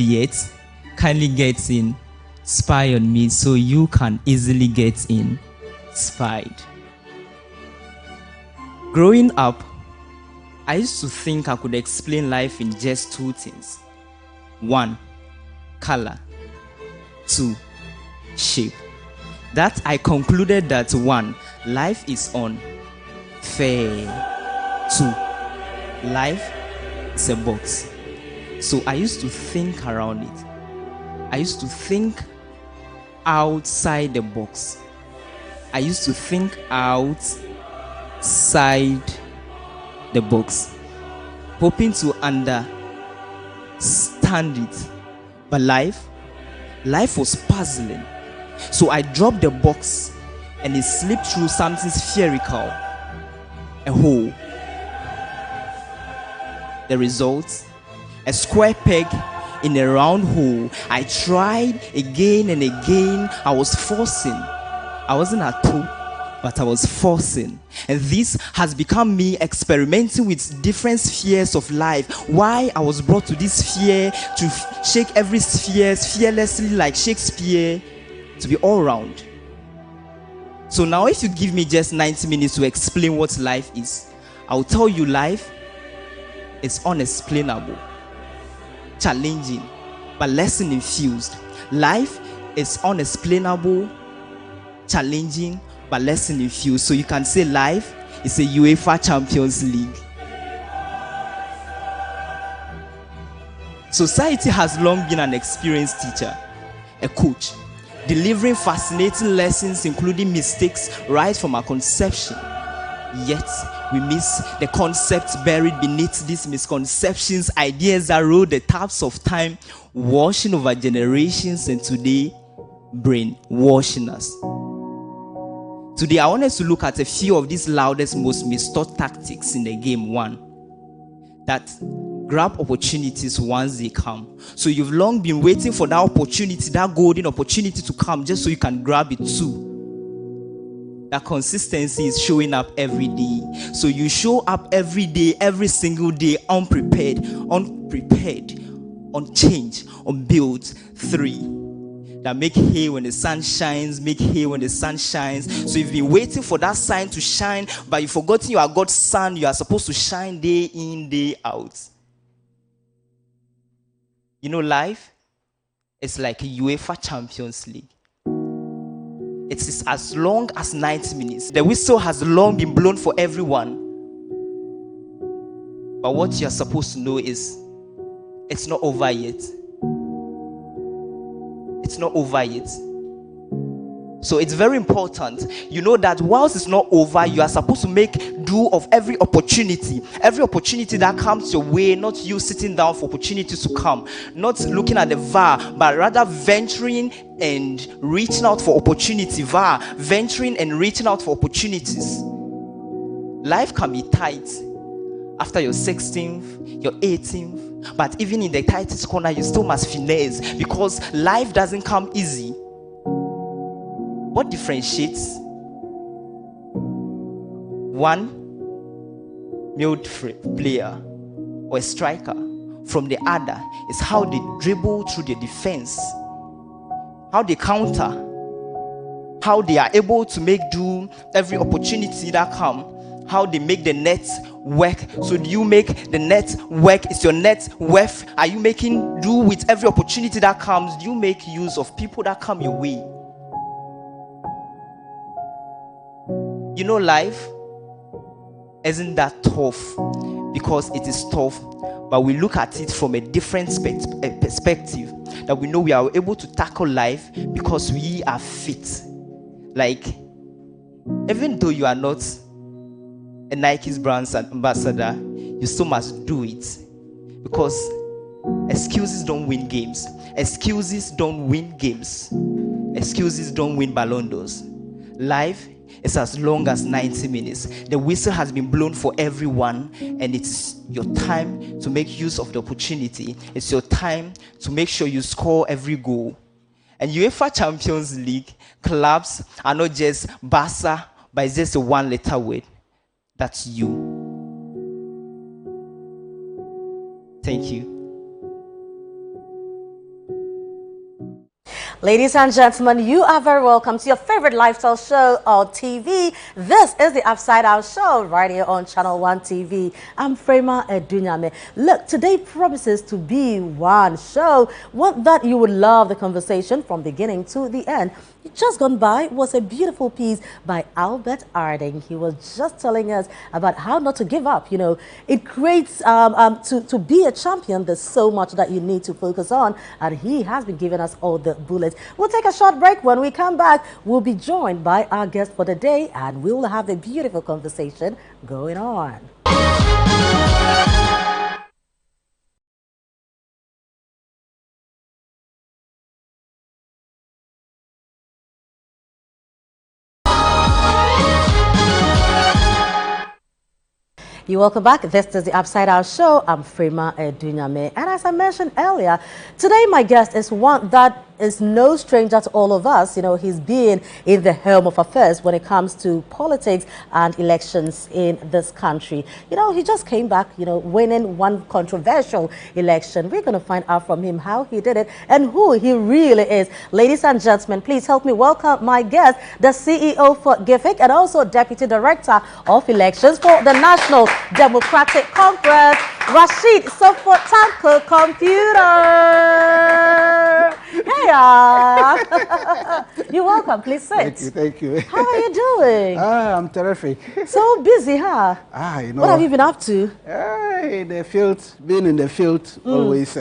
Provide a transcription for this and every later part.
yet, kindly get in. Spy on me so you can easily get in. Spied. Growing up, I used to think I could explain life in just two things. 1, color. 2, shape. That I concluded that 1, life is unfair. 2, life is a box. So I used to think around it. I used to think outside the box. I used to think outside the box, hoping to understand it. But life was puzzling. So I dropped the box and it slipped through something spherical, a hole. The result, a square peg in a round hole. I tried again and again. I was forcing. I wasn't at all, but I was forcing. And this has become me experimenting with different spheres of life. Why I was brought to this sphere, to shake every sphere fearlessly like Shakespeare, to be all round. So now if you give me just 90 minutes to explain what life is, I'll tell you life is unexplainable, challenging, but lesson infused. Life is unexplainable, challenging, but lesson infused. So you can say life is a UEFA Champions League. Society has long been an experienced teacher, a coach, delivering fascinating lessons, including mistakes right from our conception. Yet we miss the concepts buried beneath these misconceptions, ideas that rode the taps of time, washing over generations, and today brainwashing us. Today I want us to look at a few of these loudest, most mistaught tactics in the game. 1, that grab opportunities once they come. So you've long been waiting for that opportunity, that golden opportunity to come just so you can grab it too. That consistency is showing up every day. So you show up every day, every single day, unprepared, unchanged, unbuilt. 3, that make hay when the sun shines, make hay when the sun shines. So you've been waiting for that sign to shine, but you've forgotten you are God's son. You are supposed to shine day in, day out. You know, life is like a UEFA Champions League. It is as long as 90 minutes. The whistle has long been blown for everyone. But what you're supposed to know is it's not over yet. It's not over yet. So it's very important, you know, that whilst it's not over, you are supposed to make do of every opportunity that comes your way, not you sitting down for opportunities to come, not looking at the VAR, but rather venturing and reaching out for opportunity. VAR, venturing and reaching out for opportunities. Life can be tight after your 16th, your 18th, but even in the tightest corner, you still must finesse, because life doesn't come easy. What differentiates one midfield player or a striker from the other is how they dribble through the defense, how they counter, how they are able to make do every opportunity that comes, how they make the net work. So do you make the net work? Is your net worth? Are you making do with every opportunity that comes? Do you make use of people that come your way? You know, life isn't that tough because it is tough, but we look at it from a different perspective, that we know we are able to tackle life because we are fit. Like, even though you are not a Nike's brand ambassador, you still must do it, because excuses don't win games. Excuses don't win games. Excuses don't win Ballon d'Ors. Life is as long as 90 minutes. The whistle has been blown for everyone, and it's your time to make use of the opportunity. It's your time to make sure you score every goal. And UEFA Champions League clubs are not just Barca, but it's just a one-letter word. That's you. Thank you. Ladies and gentlemen, you are very welcome to your favorite lifestyle show on TV. This is the Upside Down Show right here on ChannelOne TV. I'm Frema Adunyame. Look, today promises to be one show, one that you would love the conversation from beginning to the end. Just gone by was a beautiful piece by Albert Arding. He was just telling us about how not to give up. You know, it creates, to be a champion, there's so much that you need to focus on. And he has been giving us all the bullets. We'll take a short break. When we come back, we'll be joined by our guest for the day. And we will have a beautiful conversation going on. You're welcome back. This is the Upside Down Show. I'm Frema Adunyame. And as I mentioned earlier, today my guest is one that is no stranger to all of us. You know, he's been in the helm of affairs when it comes to politics and elections in this country. You know, he just came back, you know, winning one controversial election. We're going to find out from him how he did it and who he really is. Ladies and gentlemen, please help me welcome my guest, the CEO for GIFIC and also Deputy Director of Elections for the National Democratic Congress, Rashid Tanko Computer. Hey, you're welcome. Please sit. Thank you. How are you doing? I'm terrific. So busy, huh? You know. What have you been up to? In the field, being in the field, always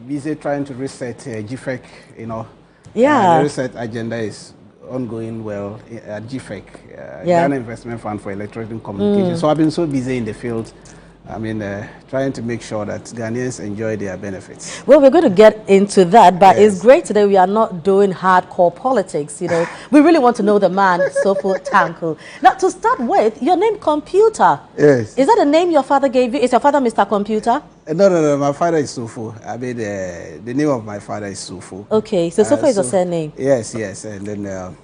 busy trying to reset GFEC, you know. Yeah. The reset agenda is ongoing well at GFEC, Ghana Investment Fund for Electronic Communication. So I've been so busy in the field. I mean, trying to make sure that Ghanaians enjoy their benefits. Well, we're going to get into that, but it's great today we are not doing hardcore politics, you know. We really want to know the man, Sopho Tanko. Now, to start with, your name Computer. Yes. Is that the name your father gave you? Is your father Mr. Computer? No. My father is Sopho. I mean, the name of my father is Sopho. Okay, so Sopho is your surname? Yes. And then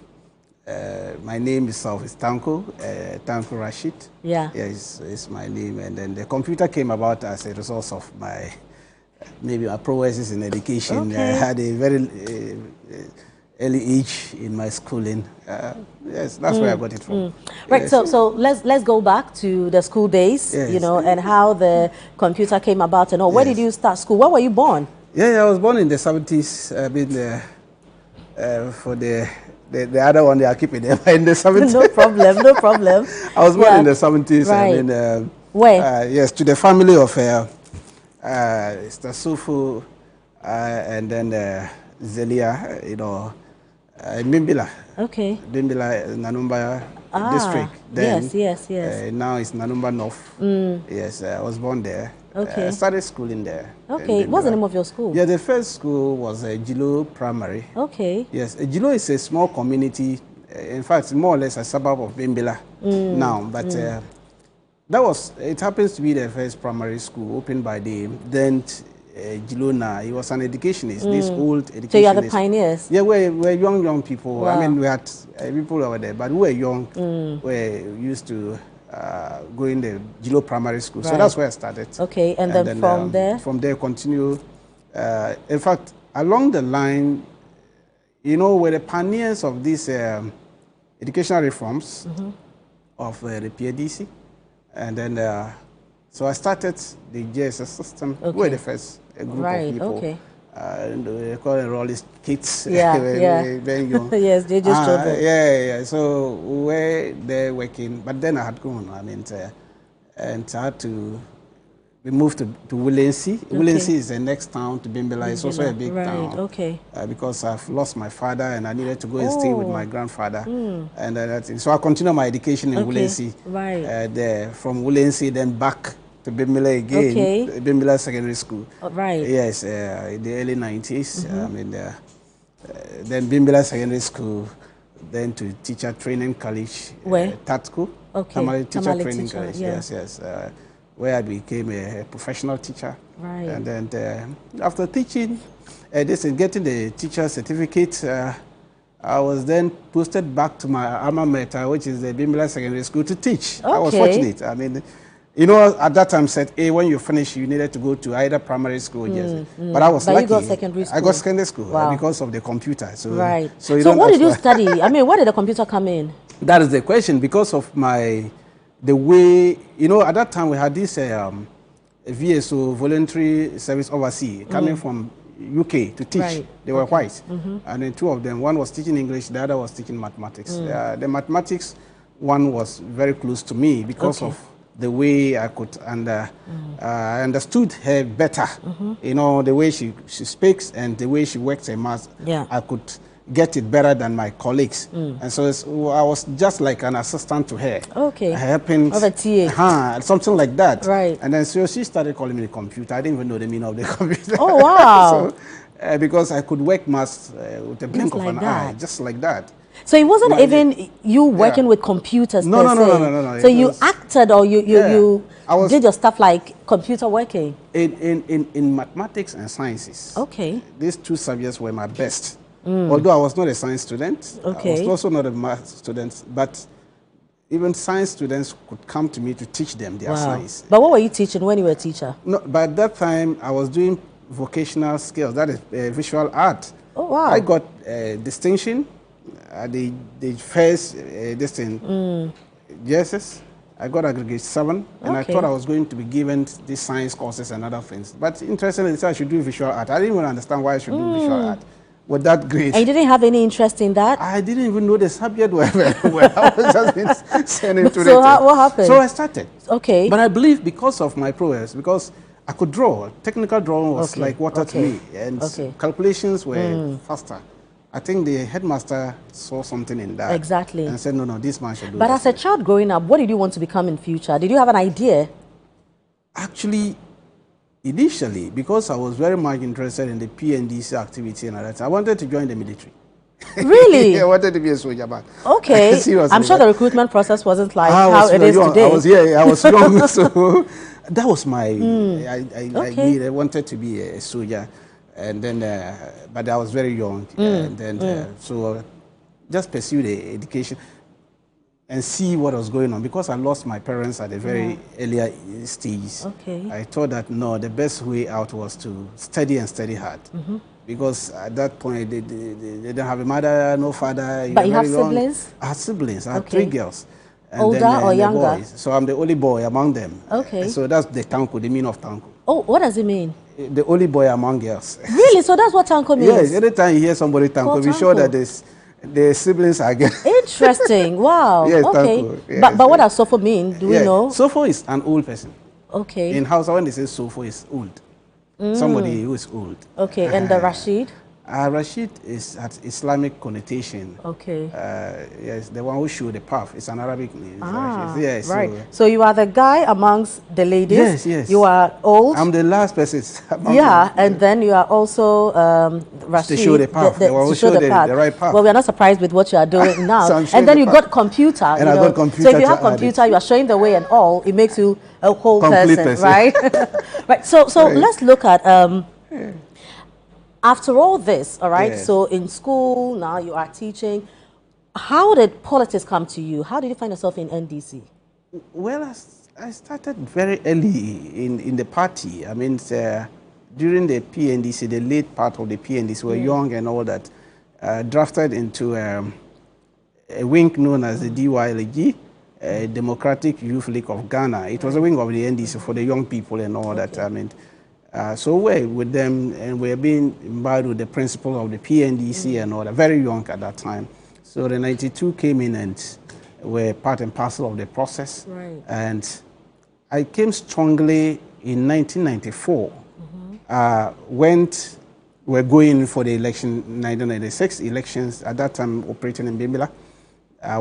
my name itself is Tanko, Tanko Rashid. Yeah. Yes, it's my name. And then the computer came about as a result of my, maybe my prowesses in education. Okay. I had a very early age in my schooling. Yes, that's where I got it from. Right, yes. so let's go back to the school days, you know, and how the computer came about and all. Where did you start school? Where were you born? Yeah, I was born in the 70s. I've been for the other one, they are keeping them in the 70s. No problem. I was born in the 70s. Right. I mean, where? Yes, to the family of Mr. Sopho and then Zelia, you know, Mimbila. Okay. Mimbila, Nanumba district. Then, yes. now it's Nanumba North. Yes, I was born there. Okay. I started schooling there. Okay. What's the name of your school? Yeah, the first school was Jilo Primary. Okay. Yes, Jilo is a small community. In fact, more or less a suburb of Bimbila now. But it happens to be the first primary school opened by the then Jilona. He was an educationist, this old educationist. So you are the pioneers? Yeah, we're young people. Wow. I mean, we had people over there, but we were young. We used to go in the Jilo Primary School. Right. So that's where I started. Okay, and then from there? From there, continue. In fact, along the line, you know, we're the pioneers of these educational reforms of the PADC. And then, so I started the JSS system. Okay. We were the first group of people. Okay. They call it Rollis kids. Very young. Yes, they just children. Yeah. So we were there working, but then I had grown. I mean, and I had to. We moved to Willensi. Okay. Willensi is the next town to Bimbila. It's also a big town. Okay. Because I've lost my father and I needed to go and stay with my grandfather. And so I continued my education in Willensi. Right. There, from Willensi, then back to Bimbila again. Okay. Bimbila Secondary School. Right. Yes, in the early 90s. I mean, then Bimbila Secondary School, then to Teacher Training College. Where? Tatco. Okay. Teacher Training College. Yes. Where I became a professional teacher. Right. And then after teaching, getting the teacher certificate, I was then posted back to my alma mater, which is the Bimbila Secondary School, to teach. Okay. I was fortunate. I mean, You know, at that time, set A, when you finish, you needed to go to either primary school or Jersey. But I was lucky. You got secondary school. I got secondary school Wow. because of the computer. So, right. So what did you study? I mean, where did the computer come in? That is the question. Because of the way, you know, at that time we had this VSO, Voluntary Service Overseas, coming from UK to teach. Right. They were white. And then two of them, one was teaching English, the other was teaching mathematics. The mathematics one was very close to me because of the way I could, and I understood her better. You know, the way she speaks and the way she works her maths. Yeah. I could get it better than my colleagues. And so I was just like an assistant to her. Okay. Helping. Of a TA. Something like that. Right. And then so she started calling me the computer. I didn't even know the meaning of the computer. Oh, wow. So, because I could work maths with a blink of an eye, just like that. So it wasn't even you working with computers per se. No. So you acted or you did your stuff like computer working? In mathematics and sciences. Okay. These two subjects were my best. Although I was not a science student. Okay. I was also not a math student. But even science students could come to me to teach them their science. But what were you teaching when you were a teacher? No, by that time, I was doing vocational skills. That is visual art. Oh, wow. I got distinction. The first this thing, yes, I got aggregate 7, and I thought I was going to be given these science courses and other things. But interestingly, they said I should do visual art. I didn't even understand why I should do visual art with that grade. And you didn't have any interest in that? I didn't even know the subject where I was just been sent into So what happened? So I started. Okay. But I believe because of my prowess, because I could draw. Technical drawing was like water to me, and calculations were faster. I think the headmaster saw something in that. Exactly. And said, no, this man should do But as a child growing up, what did you want to become in future? Did you have an idea? Actually, initially, because I was very much interested in the PNDC activity and all that, I wanted to join the military. Really? Yeah, I wanted to be a soldier, but okay. Seriously, I'm sure the recruitment process wasn't like how it is young. today. I was young, so that was my I wanted to be a soldier. And then, but I was very young, and then so just pursue the education and see what was going on, because I lost my parents at a very earlier stage. Okay. I thought that no, the best way out was to study and study hard, because at that point they didn't have a mother, no father. But you have siblings? I had siblings. I had 3 girls. And older then, or the younger? Boys. So I'm the only boy among them. Okay. So that's the Tanko, the meaning of Tanko. Oh, what does it mean? The only boy among girls. Really? So that's what Tanko means? Yes, anytime you hear somebody Tanko, be sure that the siblings are girls. Interesting. Wow. Yes, okay. Tanko. Yes, but what does Sofo mean? Do we know? Sofo is an old person. Okay. In Hausa, when they say Sofo, is old. Somebody who is old. Okay, and the Rashid? Rashid is at Islamic connotation. Okay. Yes, the one who showed the path. It's an Arabic name. Yes, right. So you are the guy amongst the ladies. Yes. You are old. I'm the last person. Yeah, and then you are also Rashid. To show the path. The one who showed the right path. Well, we are not surprised with what you are doing now. So and then you got computer. And I got computer. So if you have computer, you are showing the way and all. It makes you a whole person, right? Right. So let's look at. After all this, all right, so in school, now you are teaching. How did politics come to you? How did you find yourself in NDC? Well, I started very early in the party. I mean, during the PNDC, the late part of the PNDC, were young and all that, drafted into a wing known as the DYLG, Democratic Youth League of Ghana. It was a wing of the NDC for the young people and all that. I mean, so we're with them, and we're being imbibed with the principle of the PNDC and all that, very young at that time. So the 92 came in and were part and parcel of the process. Right. And I came strongly in 1994, we're going for the election, 1996 elections, at that time operating in Bimbila.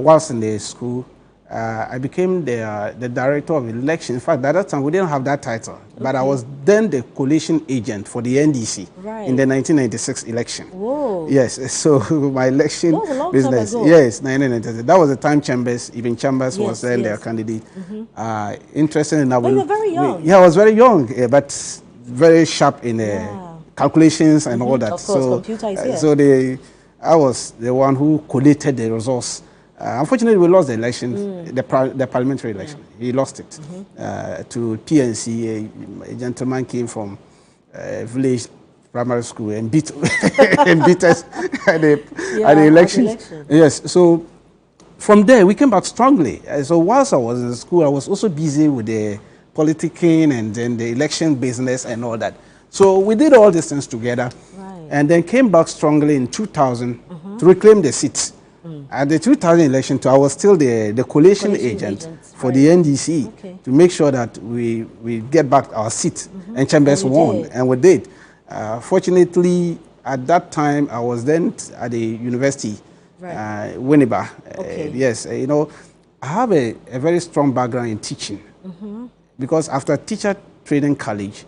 Whilst in the school, I became the director of election. In fact, at that time, we didn't have that title, but I was then the coalition agent for the NDC in the 1996 election. Whoa. Yes, so my election that was a long business. Time ago. Yes, 1996. That was the time Chambers, even Chambers was then their candidate. Interesting enough. But you were very young. Yeah, I was very young, but very sharp in calculations and all that. Of course, computer is here. So I was the one who collated the resource Unfortunately, we lost the election, the parliamentary election. He lost it to PNC. A gentleman came from village primary school and beat and beat us at the election. Yes, so from there we came back strongly. So whilst I was in school, I was also busy with the politicking and then the election business and all that. So we did all these things together, and then came back strongly in 2000 to reclaim the seats. At the 2000 election, I was still the coalition agent for the NDC to make sure that we get back our seat, and Chambers won, and we did. Fortunately, at that time, I was then at the university, Winneba. Yes, you know, I have a very strong background in teaching because after teacher training college,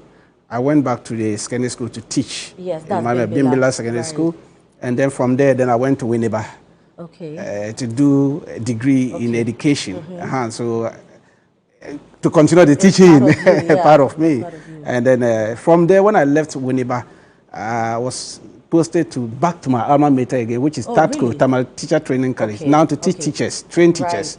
I went back to the secondary school to teach. Yes, that's Bimbila Secondary School, and then from there, then I went to Winneba. To do a degree in education. So to continue the teaching, part of me. And then from there, when I left Winneba, I was posted back to my alma mater again, which is Tanko, Tamil Teacher Training College, now to teach teachers, train teachers.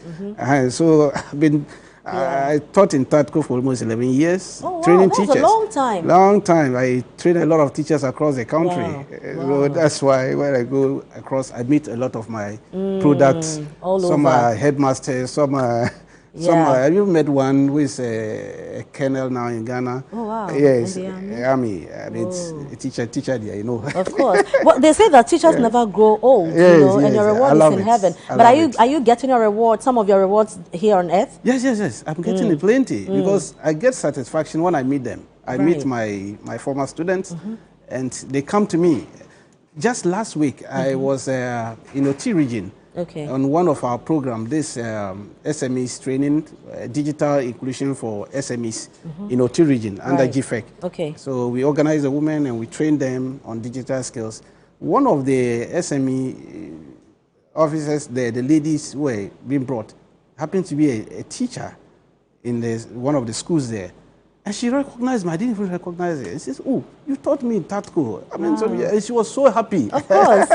So I've been, I taught in Tanko for almost 11 years, training teachers. A long time. Long time. I train a lot of teachers across the country. So that's why when I go across, I meet a lot of my products. Some are headmasters, some are... Have you met one who is a colonel now in Ghana? Oh, wow. Yes, army. I mean, it's a teacher there, you know. Of course. Well, they say that teachers never grow old, you know, and your reward is in heaven. But are you getting your reward, some of your rewards here on earth? Yes. I'm getting plenty because I get satisfaction when I meet them. I meet my former students and they come to me. Just last week, I was in OT region. On one of our programs, this SMEs training, digital inclusion for SMEs in OT region under GFEC. So we organize the women and we train them on digital skills. One of the SME officers there, the ladies who were being brought, happened to be a teacher in one of the schools there. And she recognized me. I didn't even recognize her. She says, "Oh, you taught me in Tanko." I mean, and she was so happy. Of course.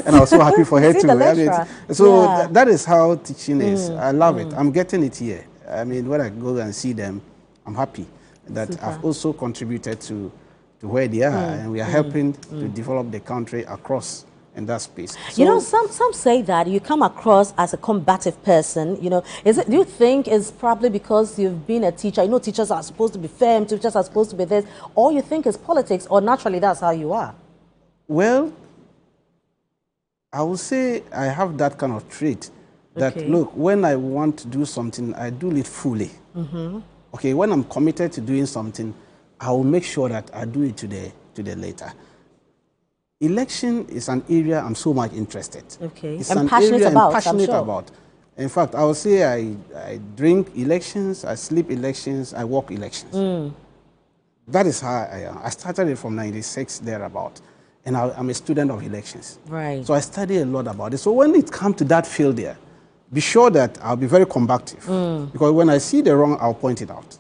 And I was so happy for her too. I mean, so that is how teaching is. I love it. I'm getting it here. I mean, when I go and see them, I'm happy that I've also contributed to where they are, and we are helping to develop the country across in that space. So, you know, some say that you come across as a combative person. You know, do you think it's probably because you've been a teacher? You know, teachers are supposed to be firm, teachers are supposed to be this, or you think it's politics, or naturally that's how you are? Well, I would say I have that kind of trait. That look, when I want to do something, I do it fully. Okay, when I'm committed to doing something, I will make sure that I do it to the later. Election is an area I'm so much interested. It's an area I'm passionate about. In fact, I would say I drink elections, I sleep elections, I walk elections. That is how I am. I started it from 96 thereabout, and I'm a student of elections. So I study a lot about it. So when it comes to that field there, be sure that I'll be very combative. Because when I see the wrong, I'll point it out.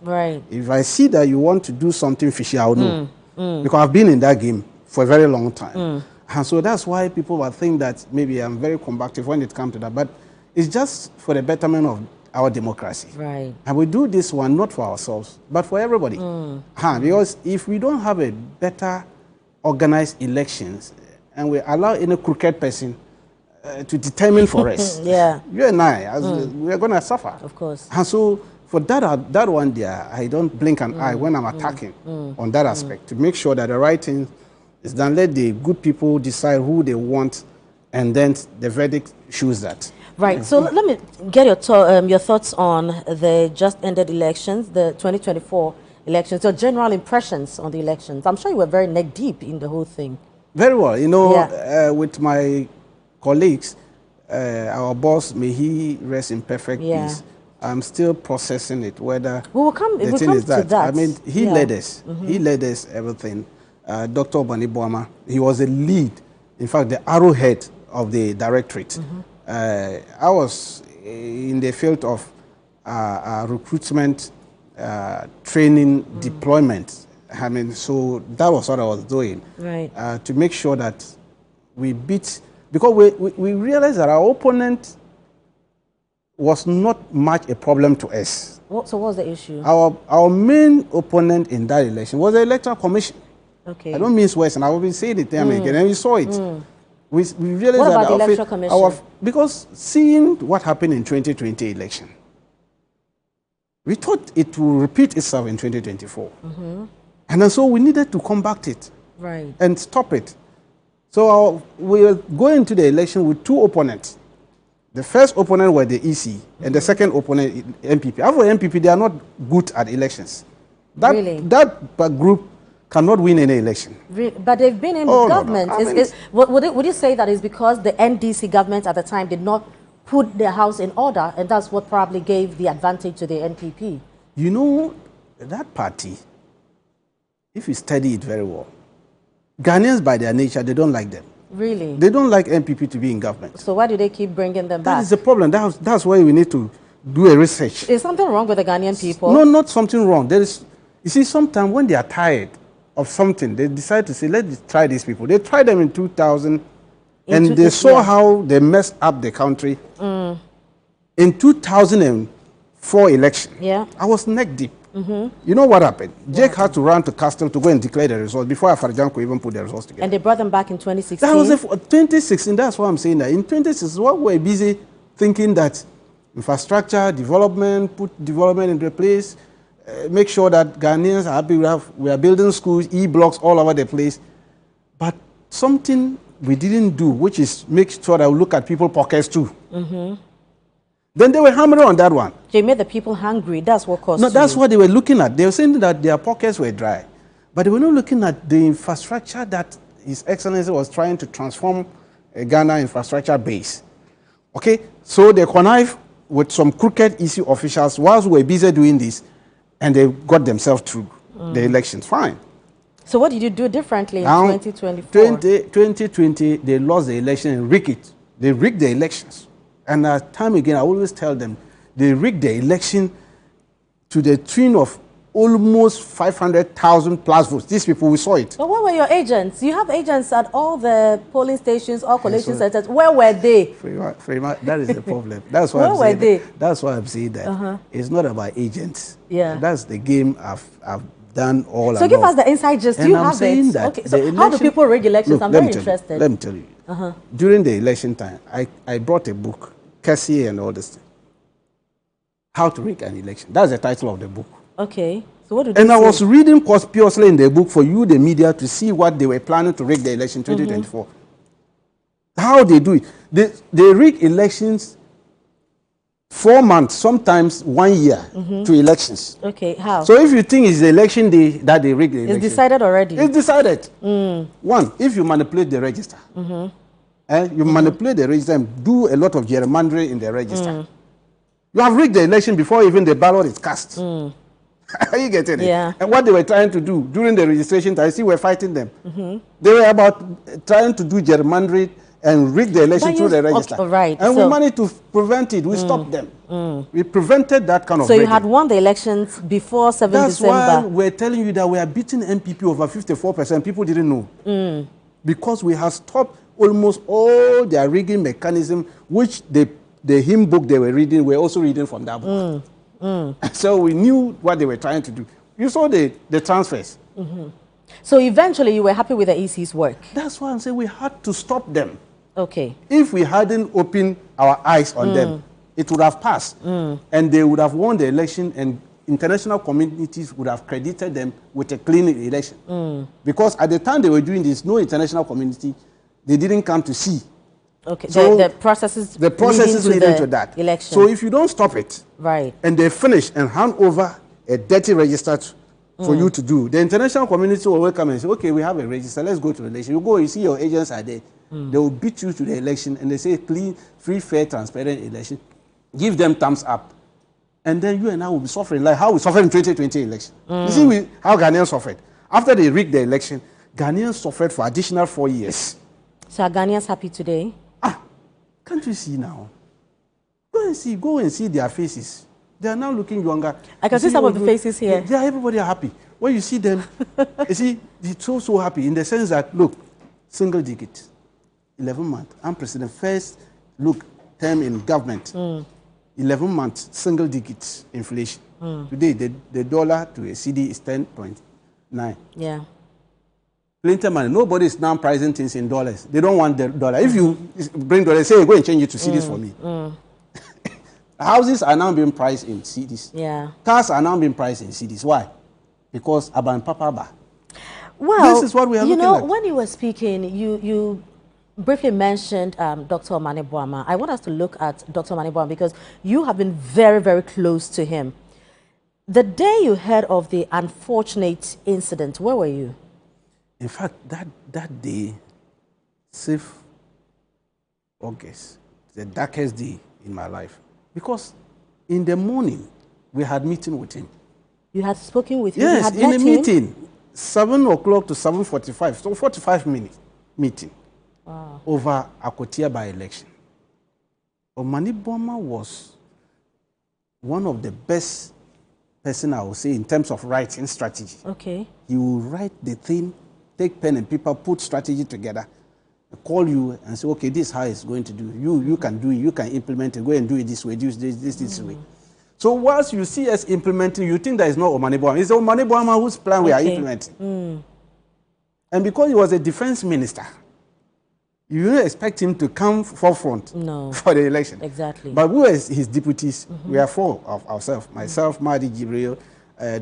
If I see that you want to do something fishy, I'll know. Because I've been in that game for a very long time. And so that's why people will think that maybe I'm very combative when it comes to that. But it's just for the betterment of our democracy. And we do this one not for ourselves, but for everybody. Because if we don't have a better organized elections and we allow any crooked person to determine for us, you and I, we are going to suffer. Of course. And so for that one there, I don't blink an eye when I'm attacking on that aspect to make sure that the right thing is done. Let the good people decide who they want, and then the verdict shows that. So let me get your thoughts on the just ended elections, the 2024 elections, your general impressions on the elections. I'm sure you were very neck deep in the whole thing. Very well. You know, with my colleagues, our boss, may he rest in perfect peace. I'm still processing it, whether we'll come to that. I mean, he led us. He led us everything. Dr. Bani Boama, he was the lead, in fact, the arrowhead of the directorate. I was in the field of recruitment, training, deployment. I mean, so that was what I was doing. To make sure that we beat, because we realized that our opponent was not much a problem to us. So what was the issue? Our main opponent in that election was the Electoral Commission. Okay. I don't mean West, and I will be saying it time again, and we saw it. We realized what that about the Electoral Commission? Because seeing what happened in 2020 election, we thought it will repeat itself in 2024. And then so we needed to combat it and stop it. So we were going to the election with two opponents. The first opponent were the EC, and the second opponent, MPP. After MPP, they are not good at elections. That group cannot win any election. But they've been in government. No. Would you say that is because the NDC government at the time did not put their house in order, and that's what probably gave the advantage to the NPP? You know, that party, if you study it very well, Ghanaians by their nature, they don't like them. Really? They don't like NPP to be in government. So why do they keep bringing them back? That is the problem. That's why we need to do a research. Is something wrong with the Ghanaian people? No, not something wrong. You see, sometimes when they are tired of something, they decide to say, let's try these people. They tried them in 2000, and they saw how they messed up the country. In 2004 election, I was neck deep. You know what happened? Jake had to run to Castle to go and declare the results before Afarjanko even put the results together. And they brought them back in 2016? That was it. 2016, that's what I'm saying. That in 2016, what we're busy thinking that infrastructure, development, put development into place, make sure that Ghanaians are happy. We are building schools, e-blocks all over the place. But something we didn't do, which is make sure that we look at people's pockets too. Then they were hammering on that one. They made the people hungry. That's what caused No, that's what they were looking at. They were saying that their pockets were dry. But they were not looking at the infrastructure that His Excellency was trying to transform a Ghana infrastructure base. Okay? So they connived with some crooked EC officials whilst we were busy doing this, and they got themselves through the elections. Fine. So what did you do differently in Now, 2024? 2020, they lost the election and rigged it. They rigged the elections. And time again, I always tell them, they rigged the election to the tune of almost 500,000 plus votes. These people, we saw it. But where were your agents? You have agents at all the polling stations, all collation centers. Where were they? Frema, that is the problem. That's why That's why I'm saying that. It's not about agents. That's the game I've done all along. So give us the inside gist. You have it. Okay. So how do people rig elections? Look, I'm very interested. Let me tell you. During the election time, I brought a book, Cassie and all this thing. How to rig an election. That's the title of the book. Okay. So what did you And I was reading conspiracy in the book for you, the media, to see what they were planning to rig the election 2024. How they do it. They rig elections 4 months, sometimes 1 year to elections. Okay, how? So if you think it's the election day that they rig the election. It's decided already. It's decided. One, if you manipulate the register, you manipulate the register and do a lot of gerrymandering in the register, you have rigged the election before even the ballot is cast. Are you getting it? Yeah. And what they were trying to do during the registration time, I see we're fighting them. They were about trying to do gerrymandering and rig the election through the register. Okay, right. And we managed to prevent it. We stopped them. We prevented that kind of So rigging. you had won the elections before 7 That's December. why we're telling you that we are beating NPP over 54%. People didn't know. Because we have stopped almost all their rigging mechanism, which the hymn book they were reading, we're also reading from that book. So we knew what they were trying to do. You saw the transfers. So eventually you were happy with the EC's work? That's why I'm saying we had to stop them. Okay. If we hadn't opened our eyes on them, it would have passed. And they would have won the election, and international communities would have credited them with a clean election. Because at the time they were doing this, no international community, they didn't come to see. Okay, so the processes leading to that. Election. So if you don't stop it, and they finish and hand over a dirty register for you to do, the international community will come and say, okay, we have a register, let's go to the election. You go, you see your agents are there. They will beat you to the election, and they say clean, free, fair, transparent election. Give them thumbs up. And then you and I will be suffering like how we suffered in 2020 election. You see how Ghanaians suffered. After they rigged the election, Ghanaians suffered for additional 4 years. So are Ghanaians happy today? Can't you see now? Go and see their faces. They are now looking younger. I can see some of the faces here. Everybody are happy. When you see them, you see, they're so happy in the sense that, look, single digit, 11 months, I'm president, first, look, term in government. 11 months, single digit inflation. Today, the dollar to a CD is 10.9. Yeah. Plenty of money. Nobody is now pricing things in dollars. They don't want the dollar. If you bring dollars, say, go and change it to CDs for me. Houses are now being priced in CDs. Yeah. Cars are now being priced in CDs. Why? Because Aban Papa Ba. Well, This is what we are looking at. When you were speaking, you briefly mentioned Dr. Omane Boamah. I want us to look at Dr. Omane Boamah because you have been very, very close to him. The day you heard of the unfortunate incident, where were you? In fact, that day, 6th August, the darkest day in my life. Because in the morning, we had meeting with him. You had spoken with him? Yes, you had in a meeting, 7 o'clock to 7:45, so 45-minute meeting. Wow. Over Akotia by-election. Omane Boamah was one of the best person, I would say, in terms of writing strategy. Okay. He will write the thing, take pen and paper, put strategy together, call you and say, okay, this is how it's going to do. You can do it, you can implement it, go and do it this way, do this way. So once you see us implementing, you think that it's not Omane Boamah. It's Omane Boamah whose plan we are implementing. And because he was a defense minister, you don't expect him to come forefront for the election. Exactly. But we were his deputies. We are four of ourselves. Myself, Mahdi Jibril,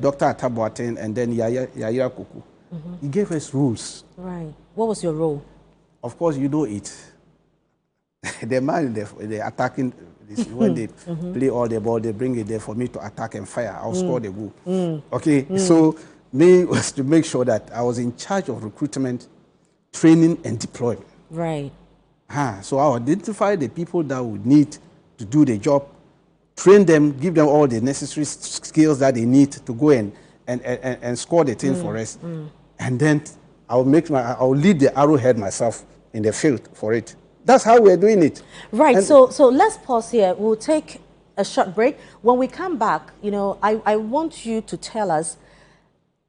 Dr. Atabuaten, and then Yaya Kuku. He gave us rules. Right. What was your role? Of course, you know it. The man, the attacking, when they play all the ball, they bring it there for me to attack and fire. I'll score the goal. Okay, so me was to make sure that I was in charge of recruitment, training, and deployment. Right. So I identify the people that would need to do the job, train them, give them all the necessary skills that they need to go and score the thing for us. And then I'll lead the arrowhead myself in the field for it. That's how we're doing it. Right. And so let's pause here. We'll take a short break. When we come back, I want you to tell us,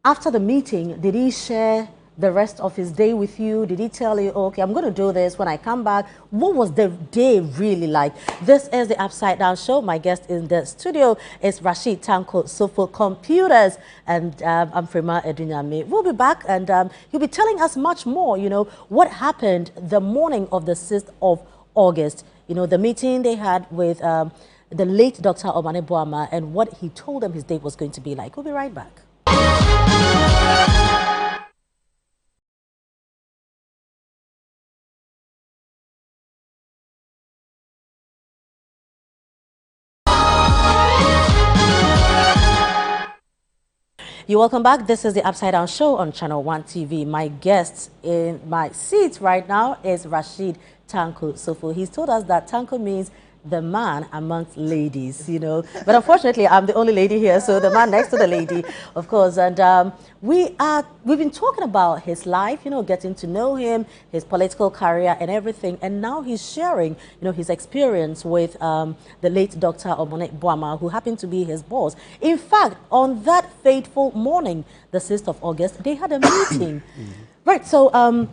after the meeting, did he share the rest of his day with you? Did he tell you, okay, I'm going to do this when I come back? What was the day really like? This is the Upside Down Show. My guest in the studio is Rashid Tanko, Sofo Computers, and I'm Frema Adunyame. We'll be back and he'll be telling us much more, what happened the morning of the 6th of August. The meeting they had with the late Dr. Omane Boamah and what he told them his day was going to be like. We'll be right back. You're welcome back. This is the Upside Down Show on ChannelOne TV. My guest in my seat right now is Rashid Tanko Sofo. He's told us that Tanko means the man amongst ladies, But unfortunately, I'm the only lady here, so the man next to the lady, of course. And we've been talking about his life, getting to know him, his political career and everything. And now he's sharing, his experience with the late Dr. Omane Boamah, who happened to be his boss. In fact, on that fateful morning, the 6th of August, they had a meeting. Right, so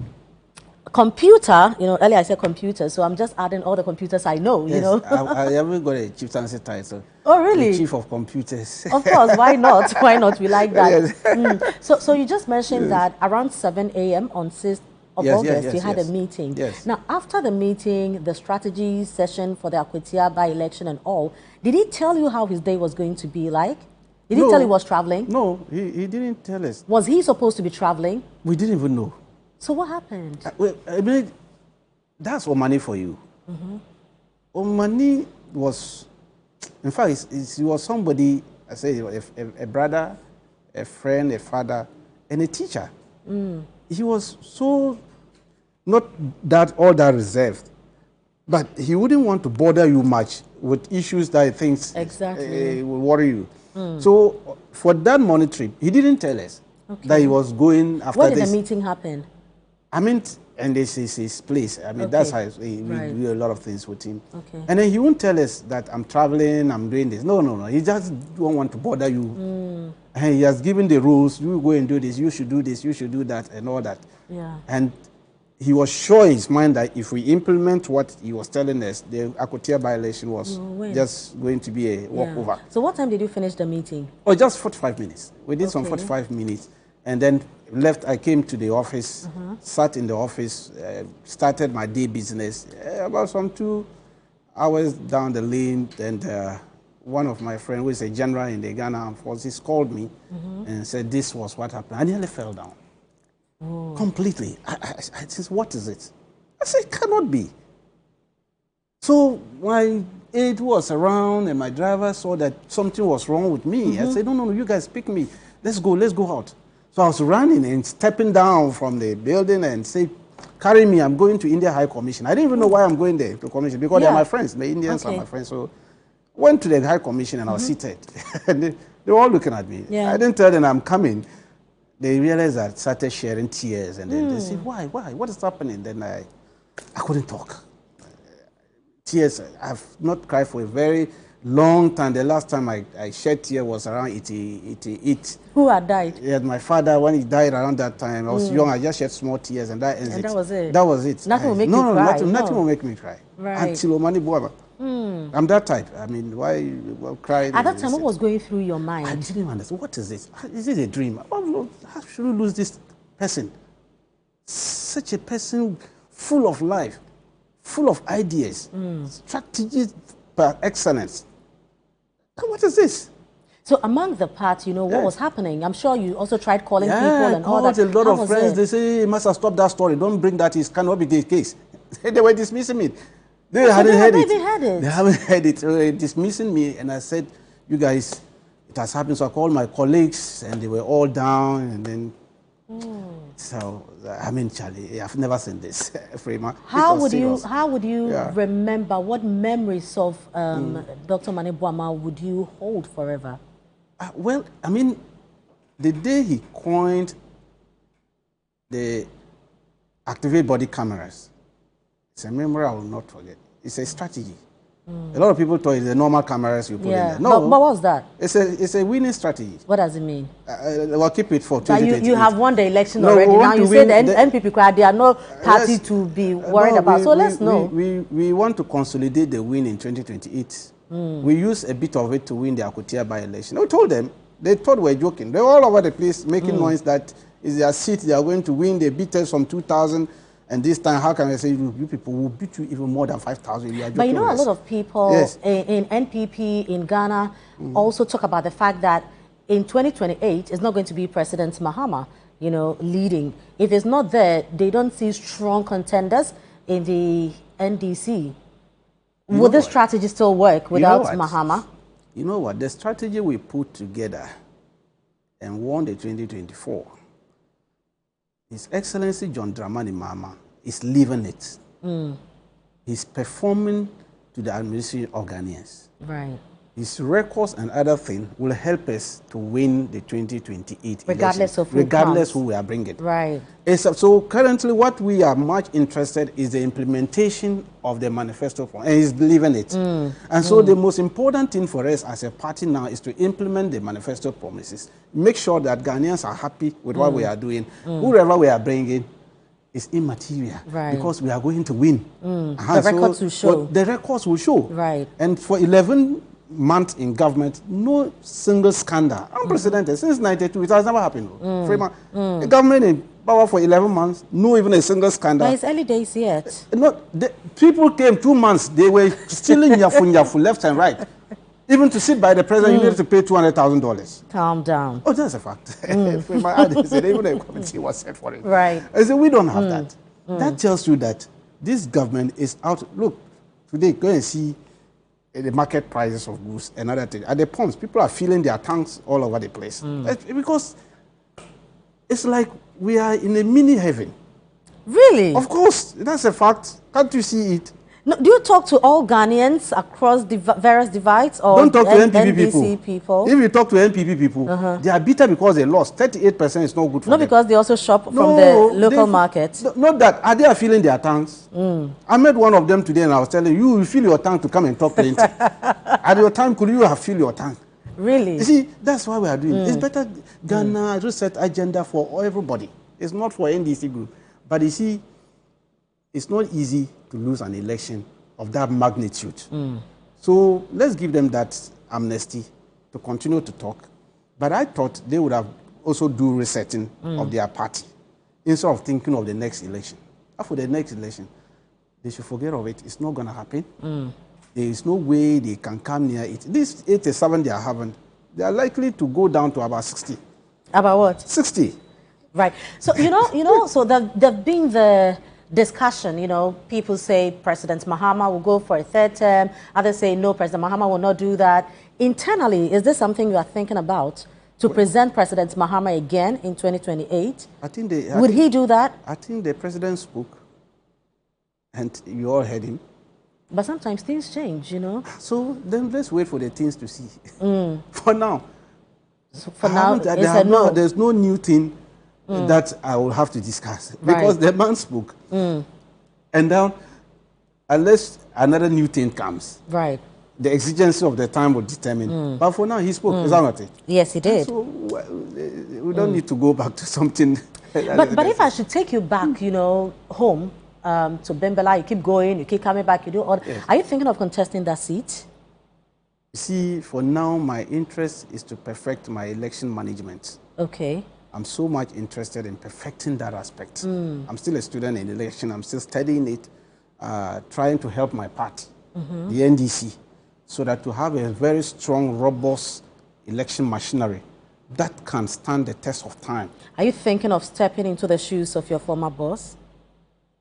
computer, earlier I said computer, so I'm just adding all the computers I know, I haven't got a chieftaincy title. Oh, really? The chief of computers. Of course, why not? Why not? We like that. So you just mentioned that around 7 a.m. on 6th of August, you had a meeting. Yes. Now, after the meeting, the strategy session for the Akwetia by-election and all, did he tell you how his day was going to be like? Did he tell you he was traveling? No, he didn't tell us. Was he supposed to be traveling? We didn't even know. So what happened? I mean, that's Omane for you. Omane was, in fact, he was somebody, I say, a brother, a friend, a father, and a teacher. He was so, not that all that reserved, but he wouldn't want to bother you much with issues that he thinks will worry you. So for that morning trip, he didn't tell us that he was going after this. Where did the meeting happen? I mean, and this is his place. I mean, that's how we do a lot of things with him. And then he won't tell us that I'm traveling, I'm doing this. No. He just don't want to bother you. And he has given the rules. You go and do this. You should do this. You should do that, and all that. Yeah. And he was sure in his mind that if we implement what he was telling us, the Akotia by-election was just going to be a walkover. So what time did you finish the meeting? Oh, just 45 minutes. We did some 45 minutes and then left. I came to the office, sat in the office, started my day business. About some 2 hours down the lane, and one of my friends, who is a general in the Ghana Armed Forces, called me and said this was what happened. I nearly fell down. Completely. I said, what is it? I said, it cannot be. So my aide was around and my driver saw that something was wrong with me. I said, no, you guys pick me. Let's go out. So I was running and stepping down from the building and say, carry me, I'm going to India High Commission. I didn't even know why I'm going there to commission because they're my friends. The Indians are my friends. So went to the High Commission and I was seated. And they were all looking at me. I didn't tell them I'm coming. They realized I started sharing tears and then they said, why? What is happening? Then I couldn't talk. Tears, I've not cried for a very long time. The last time I shed tears was around 88. Who had died? Yeah, my father, when he died around that time, I was young, I just shed small tears and that ends it. That was it? That was it. Nothing will make you cry? Nothing will make me cry. Right. Until Omani Boaba. I'm that type. I mean, why cry? At that time, what was going through your mind? I didn't understand. What is this? Is it a dream? How should we lose this person? Such a person full of life, full of ideas, strategies per excellence. What is this? So among the party, what was happening? I'm sure you also tried calling people and all that. A lot of friends. They say, you must have stopped that story. Don't bring that. It cannot be the case. They were dismissing me. They hadn't heard it. They haven't heard it. They were dismissing me. And I said, you guys, it has happened. So I called my colleagues and they were all down. And then, so, I mean, Charlie, I've never seen this. Frema. How would you remember, what memories of Dr. Mane Boama would you hold forever? Well, I mean, the day he coined the activate body cameras, it's a memory I will not forget. It's a strategy. A lot of people thought it's the normal cameras you put in there. No, but what was that? It's a winning strategy. What does it mean? We'll keep it for 2028. You have won the election already. Now you say the NPP, they are no party to be worried about. So let's know. We want to consolidate the win in 2028. We use a bit of it to win the Akotia by-election. We told them, they thought we were joking. They were all over the place making noise that is their seat, they are going to win. They beat us from 2000. And this time, how can I say you people will beat you even more than 5,000? But a lot of people in NPP in Ghana also talk about the fact that in 2028, it's not going to be President Mahama, leading. If it's not there, they don't see strong contenders in the NDC. Would this strategy still work without Mahama? You know what? The strategy we put together and won the 2024, His Excellency John Dramani Mahama is living it. He's performing to the administration of Ghanaians. Right. His records and other things will help us to win the 2028 regardless election, of regardless who we are bringing. Right. So currently what we are much interested is the implementation of the manifesto, and he's believing it. And so the most important thing for us as a party now is to implement the manifesto promises. Make sure that Ghanaians are happy with what we are doing. Whoever we are bringing is immaterial, because we are going to win. The records will show. The records will show. Right. And for 11 months in government, no single scandal. Unprecedented. Since 92, it has never happened. Frema, the government in power for 11 months, no even a single scandal. But it's early days yet. People came 2 months, they were stealing yafu left and right. Even to sit by the president, you need to pay $200,000. Calm down. Oh, that's a fact. Frema, said even a committee was set for it. Right. I said, we don't have that. That tells you that this government is out. Look, today, go and see the market prices of goods and other things. At the pumps, people are filling their tanks all over the place. Because it's like we are in a mini heaven. Really? Of course, that's a fact. Can't you see it? No, do you talk to all Ghanaians across the various divides, or don't talk to NPP NDC people. If you talk to NPP people, they are bitter because they lost. 38% is not good for them. Not because they also shop from the local market. Not that. Are they filling their tanks? I met one of them today and I was telling you fill your tank to come and talk plenty. At your time, could you have filled your tank? Really? You see, that's why we are doing it. It's better Ghana reset agenda for everybody. It's not for NDC group. But you see, it's not easy to lose an election of that magnitude. So let's give them that amnesty to continue to talk. But I thought they would have also do resetting of their party instead of thinking of the next election. After the next election, they should forget of it. It's not going to happen. There is no way they can come near it. This 87 they are having, they are likely to go down to about 60. About what? 60. Right. So, so there've been the discussion, people say President Mahama will go for a third term. Others say, no, President Mahama will not do that. Internally, is this something you are thinking about to present President Mahama again in 2028? Would he do that? I think the president spoke, and you all heard him. But sometimes things change, So then let's wait for the things to see. For now. So for now, no. There's no new thing that I will have to discuss. Because the man spoke. And now, unless another new thing comes, the exigency of the time will determine. But for now, he spoke. Is that not it? Yes, he did. So we don't need to go back to something. But if I should take you back, home, to Bimbela, you keep going, you keep coming back, you do all. Yes. Are you thinking of contesting that seat? See, for now, my interest is to perfect my election management. Okay. I'm so much interested in perfecting that aspect. I'm still a student in election. I'm still studying it, trying to help my party, the NDC, so that to have a very strong, robust election machinery that can stand the test of time. Are you thinking of stepping into the shoes of your former boss?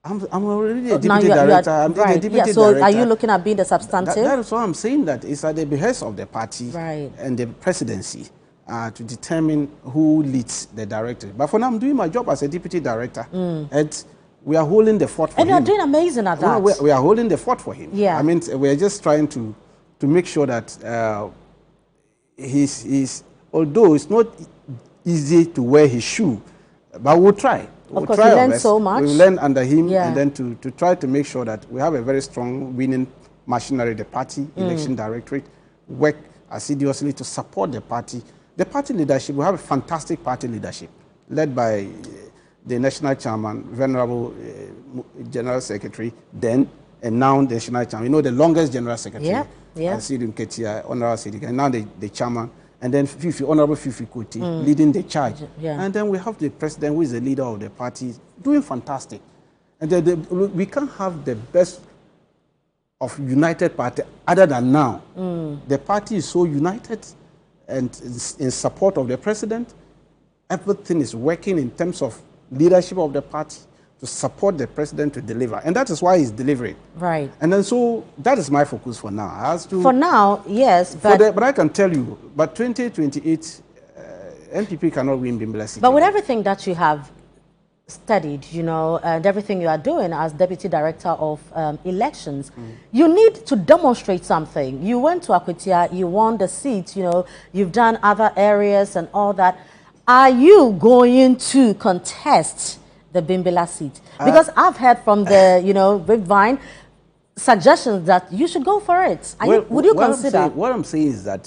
I'm already a deputy director. I'm the deputy director. So are you looking at being the substantive? That is why I'm saying that it's at the behest of the party and the presidency to determine who leads the directorate. But for now, I'm doing my job as a deputy director. And we are holding the fort for him. And you're doing amazing at that. We are holding the fort for him. Yeah. I mean, we're just trying to make sure that he's, although it's not easy to wear his shoe, but we'll try. Of course, we learn so much. We learn under him, and then to try to make sure that we have a very strong winning machinery, the party, election directorate, work assiduously to support the party. The party leadership, we have a fantastic party leadership, led by the national chairman, venerable general secretary, then, and now the national chairman. The longest general secretary, Sidun Ketia, Honorable Siddiq, and now the chairman. And then Honorable Fifi Kuti leading the charge. And then we have the president who is the leader of the party doing fantastic. And then we can't have the best of united party other than now. The party is so united and in support of the president. Everything is working in terms of leadership of the party to support the president to deliver. And that is why he's delivering. Right. And then so that is my focus for now. For now, yes. But I can tell you, but 2028, NPP cannot win Bimbela City. But with everything that you have studied, and everything you are doing as Deputy Director of Elections, you need to demonstrate something. You went to Akwetia, you won the seat, you've done other areas and all that. Are you going to contest the Bimbela seat? Because I've heard from the, grapevine suggestions that you should go for it. Would you consider? What I'm saying is that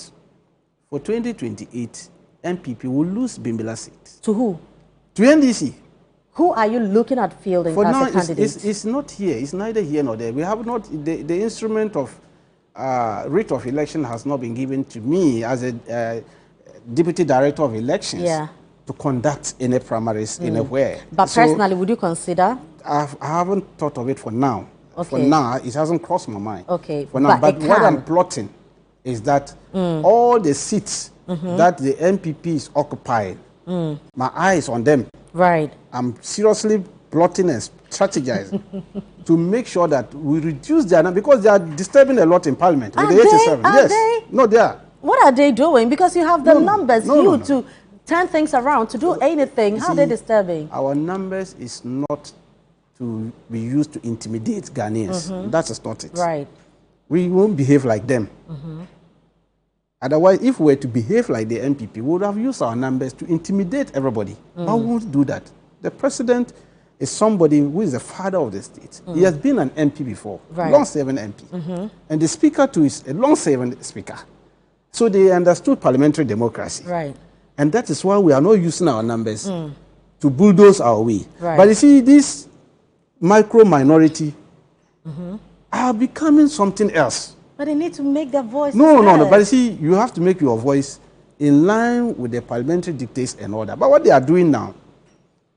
for 2028, MPP will lose Bimbela seat. To who? To NDC. Who are you looking at fielding for as now, a candidate? It's not here. It's neither here nor there. We have not, the instrument of writ of election has not been given to me as a Deputy Director of Elections. To conduct any primaries anywhere. But personally, would you consider? I haven't thought of it for now. Okay. For now, it hasn't crossed my mind. Okay. For now, but what I'm plotting is that all the seats that the NPP is occupying, my eye is on them. Right. I'm seriously plotting and strategizing to make sure that we reduce their number because they are disturbing a lot in Parliament. Are with they? the 87. Are they? No, they are. What are they doing? Because you have the numbers to turn things around, to do anything. How are they disturbing? Our numbers is not to be used to intimidate Ghanaians. That is not it. Right. We won't behave like them. Otherwise, if we were to behave like the NPP, we would have used our numbers to intimidate everybody. But we won't do that. The president is somebody who is the father of the state. He has been an MP before, long-serving MP. And the speaker too is a long-serving speaker. So they understood parliamentary democracy. Right. And that is why we are not using our numbers to bulldoze our way. Right. But you see, this micro minority are becoming something else. But they need to make their voice No. heard. But you see, you have to make your voice in line with the parliamentary dictates and all that. But what they are doing now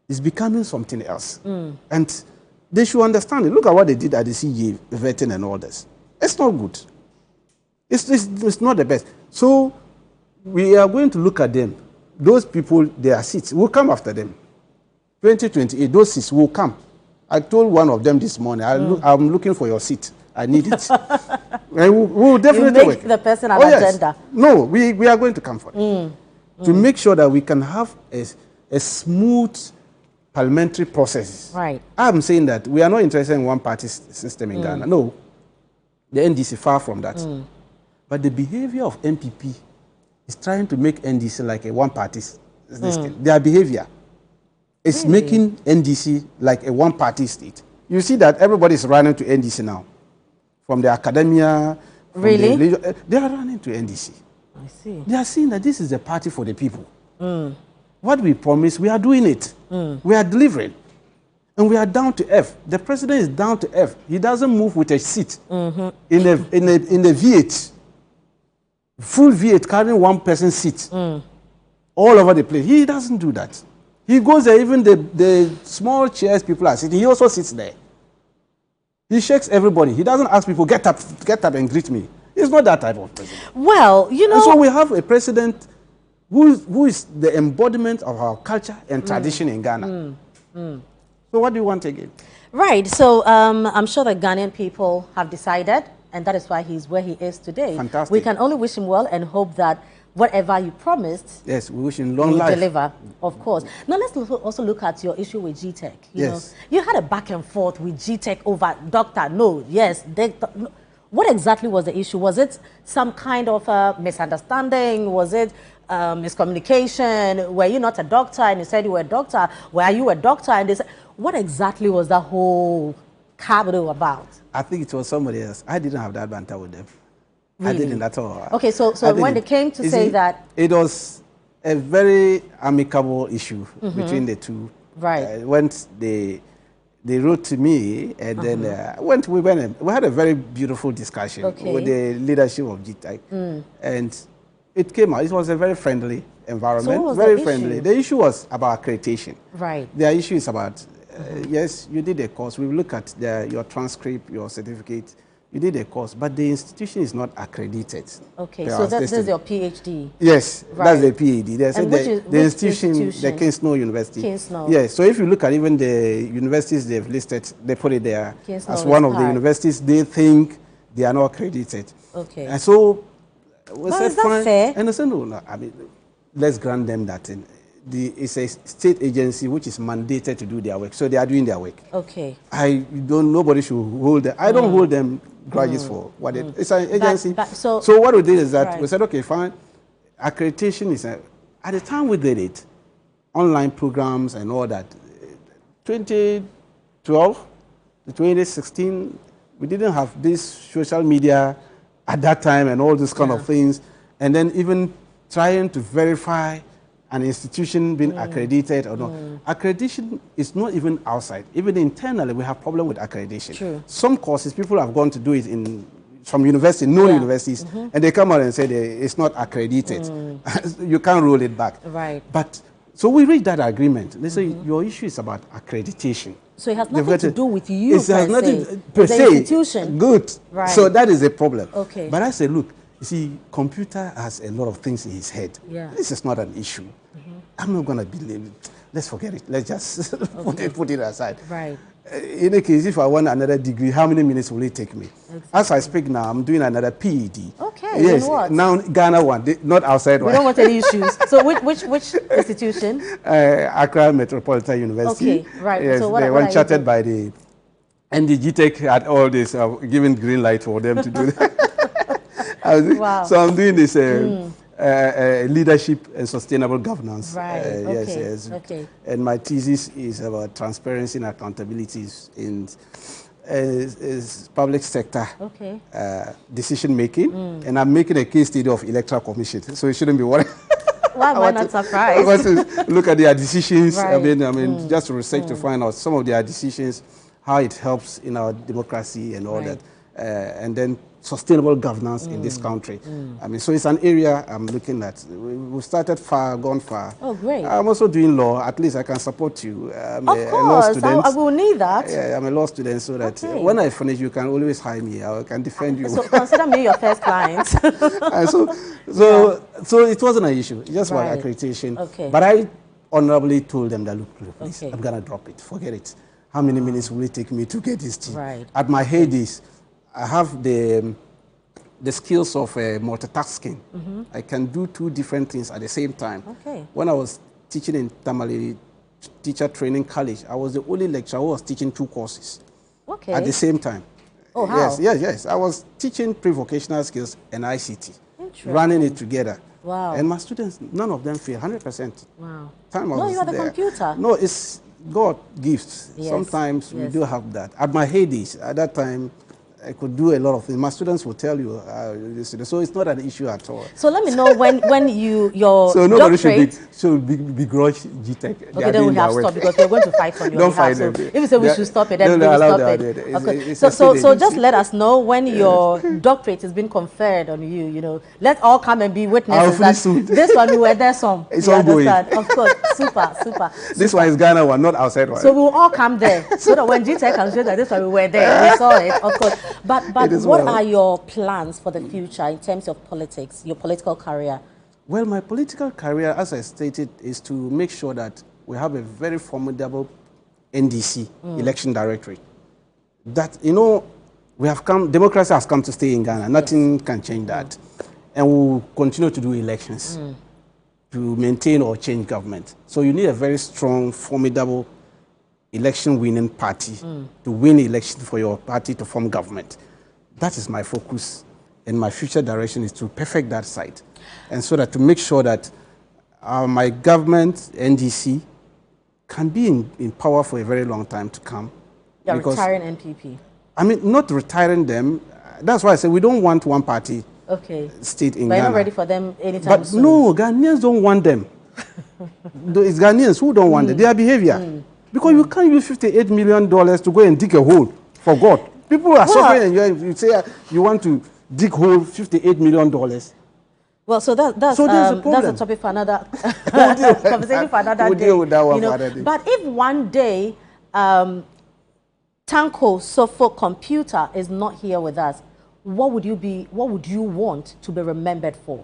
is becoming something else. And they should understand it. Look at what they did at the CJ vetting and all this. It's not good. It's not the best. So we are going to look at them. Those people, their seats, will come after them. 2028, those seats will come. I told one of them this morning, I'm looking for your seat. I need it. And we'll definitely you make the person an agenda. Yes. No, we are going to come for it. To make sure that we can have a smooth parliamentary process. Right. I'm saying that we are not interested in one-party system in Ghana. No. The NDC, far from that. But the behavior of MPP is trying to make NDC like a one-party system. Their behavior is making NDC like a one-party state. You see that everybody is running to NDC now. From the academia. Really? They are running to NDC. I see. They are saying that this is the party for the people. What we promised, we are doing it. We are delivering. And we are down to earth. The president is down to earth. He doesn't move with a seat in a V8. Full V8 carrying one person's seat all over the place. He doesn't do that. He goes there, even the small chairs people are sitting, he also sits there. He shakes everybody. He doesn't ask people, get up and greet me. He's not that type of president. Well, you know. And so we have a president who is the embodiment of our culture and tradition in Ghana. So what do you want again? Right. So I'm sure the Ghanaian people have decided, and that is why he's where he is today. Fantastic. We can only wish him well and hope that whatever you promised, yes, we wish him long you life. deliver, of course. Now let's also look at your issue with GTech. You know, you had a back and forth with GTech over doctor. No, yes, no. What exactly was the issue? Was it some kind of misunderstanding? Was it miscommunication? Were you not a doctor and you said you were a doctor? Were you a doctor? And they said, what exactly was the whole cabal about? I think it was somebody else. I didn't have that banter with them. Really? I didn't at all. Okay, so when they came to say that... It was a very amicable issue between the two. Right. Once they wrote to me, and then we had a very beautiful discussion with the leadership of GTech. And it came out. It was a very friendly environment. So what was very the friendly. issue? The issue was about accreditation. Right. Their issue is about, yes, you did a course. We look at your transcript, your certificate. You did a course, but the institution is not accredited. Okay, so this is your PhD? Yes, right. That's the PhD. And the institution, the Kingsno University. Kingsno. Yes, so if you look at even the universities they've listed, they put it there Kingsno as one of the universities they think they are not accredited. Okay. And so we but said, is that fine. fair? And I said, no, I mean, let's grant them that thing. It's a state agency which is mandated to do their work, so they are doing their work. Okay. Nobody should hold them. I don't hold them grudges for what it's an agency. So what we did is that we said, okay, fine. Accreditation is at the time we did it, online programs and all that. 2012 to 2016, we didn't have this social media at that time and all these kind of things, and then even trying to verify an institution being accredited or not. Accreditation is not even outside. Even internally, we have problem with accreditation. True. Some courses, people have gone to do it in some university, known universities, and they come out and say it's not accredited. You can't roll it back. Right. But, so we read that agreement. They say, your issue is about accreditation. So it has nothing to do with you, it has nothing per se. The institution. Good. Right. So that is a problem. Okay. But I say, look, you see, computer has a lot of things in his head. Yeah. This is not an issue. I'm not going to believe it. Let's forget it. Let's just put it aside. Right. In any case, if I want another degree, how many minutes will it take me? Exactly. As I speak now, I'm doing another PED. Okay. Yes. In what? Now Ghana one, not outside one. We don't want any issues. So which institution? Accra Metropolitan University. Okay. Right. Yes, So what they were chartered by the GTech had all this given green light for them to do that. Wow. So I'm doing this leadership and sustainable governance. Right. Yes. Okay. And my thesis is about transparency and accountability in public sector decision making. And I'm making a case study of electoral commission, so you shouldn't be worried. Why am I not surprised? I want to look at their decisions. Right. I mean, just to research to find out some of their decisions, how it helps in our democracy and all Right. that, and then sustainable governance in this country. I mean, so it's an area I'm looking at. We started far, gone far. Oh, great. I'm also doing law. At least I can support you. I'm Of a law course, student. I will need that. Yeah, I'm a law student, so that Okay. when I finish, you can always hire me. I can defend you. So consider me your first client. And so it wasn't an issue. It just Right. was accreditation. Okay. But I honorably told them that, look, please, Okay. I'm gonna drop it. Forget it. How many minutes will it take me to get this thing? Right. At my heydays, I have the skills of multitasking. I can do two different things at the same time. Okay. When I was teaching in Tamale Teacher Training College, I was the only lecturer who was teaching two courses Okay. at the same time. Oh, how? Yes. I was teaching pre-vocational skills and ICT, Interesting. running it together. Wow. And my students, none of them fail, 100%. Wow. Time I No, was you are the there. computer. No, it's God gifts. Yes, Sometimes we yes. do have that. At my heydays, at that time, I could do a lot of things. My students will tell you, so it's not an issue at all. So let me know when your So nobody doctorate. should begrudge GTech. Okay, then we have to stop because we're going to fight on your Don't behalf. fight So them. if you say we They- should stop it, then no, we will allow stop that. it. It's- Okay. it's So a state just agency. let us know when your doctorate has been conferred on you. You know, let's all come and be witnesses Hopefully that soon. this one we were there some. It's You ongoing. understand? Of course, super. This one is Ghana one, not outside one. So we'll all come there so that when GTech can show that this one we were there, we saw it, of course. But It is what well. are your plans for the future in terms of politics, your political career? Well, my political career, as I stated, is to make sure that we have a very formidable NDC, election directorate. That, democracy has come to stay in Ghana. Nothing can change that. And we'll continue to do elections to maintain or change government. So you need a very strong, formidable election-winning party to win election for your party to form government. That is my focus, and my future direction is to perfect that side. And so that to make sure that my government, NDC, can be in power for a very long time to come. You're Because- retiring NPP. I mean, not retiring them. That's why I say we don't want one party Okay. state in But you're Ghana. not ready for them anytime But soon. no, Ghanaians don't want them. It's Ghanaians who don't want them. Their behavior. Because you can't use $58 million to go and dig a hole for God. People are suffering and you say you want to dig hole $58 million. Well, so that's So there's a that's a problem. topic for another We'll deal with conversation for another We'll day. deal with that one you know. for another day. But if one day Tanko Sofo Computer is not here with us, what would you want to be remembered for?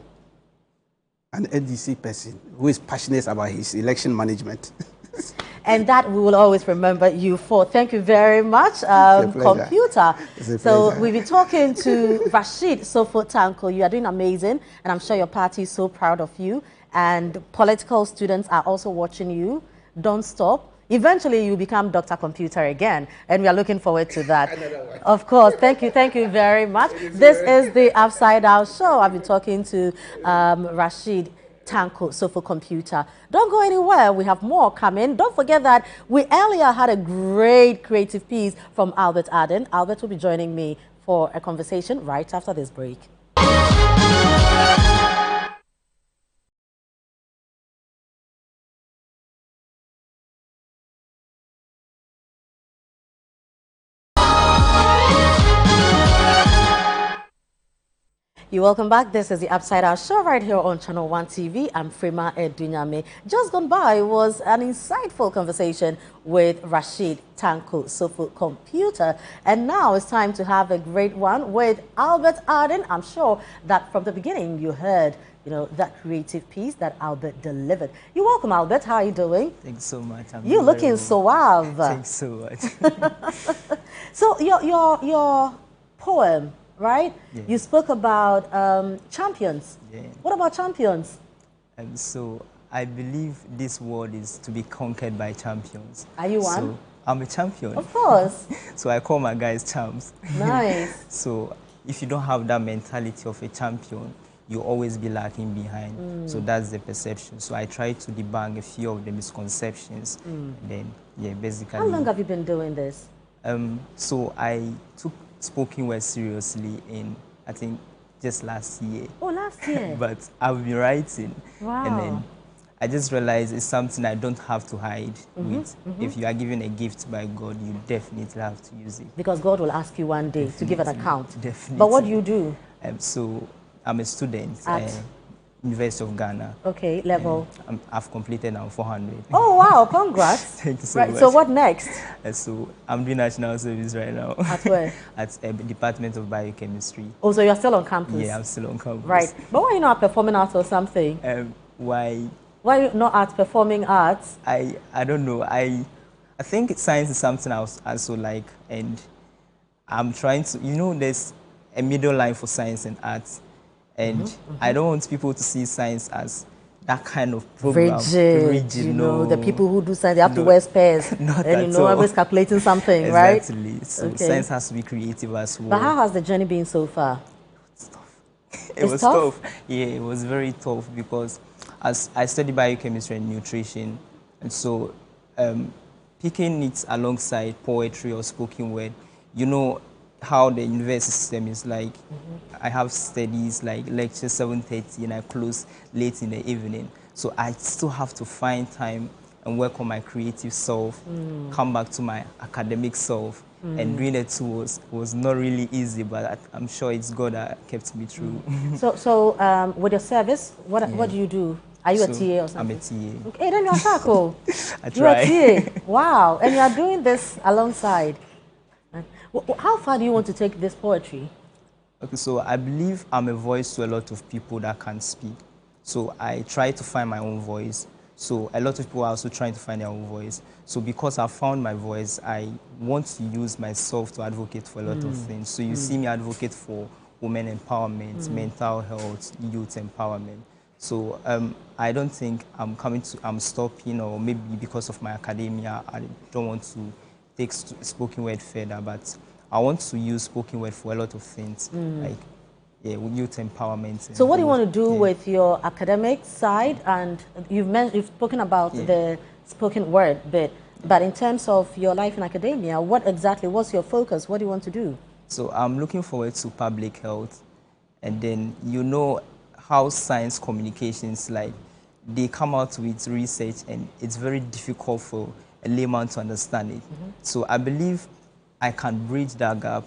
An NDC person who is passionate about his election management. And that we will always remember you for. Thank you very much, a pleasure. Computer. It's a So pleasure. we've been talking to Rashid Sofo Tanko. You are doing amazing, and I'm sure your party is so proud of you. And political students are also watching you. Don't stop. Eventually, you become Dr. Computer again, and we are looking forward to that. Of course. Thank you very much. This is the Upside Down Show. I've been talking to Rashid Tanko Sofo Computer. Don't go anywhere. We have more coming. Don't forget that we earlier had a great creative piece from Albert Aden. Albert will be joining me for a conversation right after this break. You're welcome back. This is the Upside Down Show right here on ChannelOne TV. I'm Frema Adunyame. Just gone by was an insightful conversation with Rashid Tanko Sofo Computer. And now it's time to have a great one with Albert Aden. I'm sure that from the beginning you heard, that creative piece that Albert delivered. You're welcome, Albert. How are you doing? Thanks so much. You're looking suave. Thanks so much. So your poem, right? Yeah. You spoke about champions. Yeah. What about champions? So I believe this world is to be conquered by champions. Are you one? So I'm a champion. Of course. So I call my guys champs. Nice. So if you don't have that mentality of a champion, you'll always be lacking behind. So that's the perception. So I try to debunk a few of the misconceptions. And then, yeah, basically. How long have you been doing this? So I took spoken word seriously in, I think, just last year. Oh, last year. But I've been writing. Wow. And then I just realized it's something I don't have to hide with. If you are given a gift by God, you definitely have to use it. Because God will ask you one day to give an account. Definitely. But what do you do? So I'm a student At? University of Ghana. Okay, level. I've completed now 400. Oh wow, congrats. Thank you so right, much. so what next? So I'm doing national service right now. At where? At Department of Biochemistry. Oh, so you're still on campus? Yeah, I'm still on campus. Right. But why are you not performing arts or something? Why? Why are you not at performing arts? I don't know. I think science is something I also like, and I'm trying to, there's a middle line for science and arts, and I don't want people to see science as that kind of program. Rigid, no. The people who do science, they have to wear spares. Not and at all. everybody's calculating something, right? Exactly. So science has to be creative as well. But how has the journey been so far? It's tough. It was tough. Yeah, it was very tough because as I study biochemistry and nutrition, and so picking it alongside poetry or spoken word, how the university system is like. I have studies like lecture 7:30 and I close late in the evening. So I still have to find time and work on my creative self, come back to my academic self. And doing it too was not really easy, but I'm sure it's God that kept me through. So with your service, what do you do? Are you a TA or something? I'm a TA. Okay, then you're Tanko. I try. You're a TA. Wow. And you're doing this alongside. How far do you want to take this poetry? Okay, so I believe I'm a voice to a lot of people that can't speak. So I try to find my own voice. So a lot of people are also trying to find their own voice. So because I found my voice, I want to use myself to advocate for a lot of things. So you see me advocate for women empowerment, mental health, youth empowerment. So I don't think I'm stopping, or maybe because of my academia, I don't want to take spoken word further, but I want to use spoken word for a lot of things, like youth empowerment. So what do you want to do with your academic side? And you've spoken about the spoken word bit, but in terms of your life in academia, what's your focus? What do you want to do? So I'm looking forward to public health, and then how science communications, like they come out with research and it's very difficult for a layman to understand it. So I believe I can bridge that gap,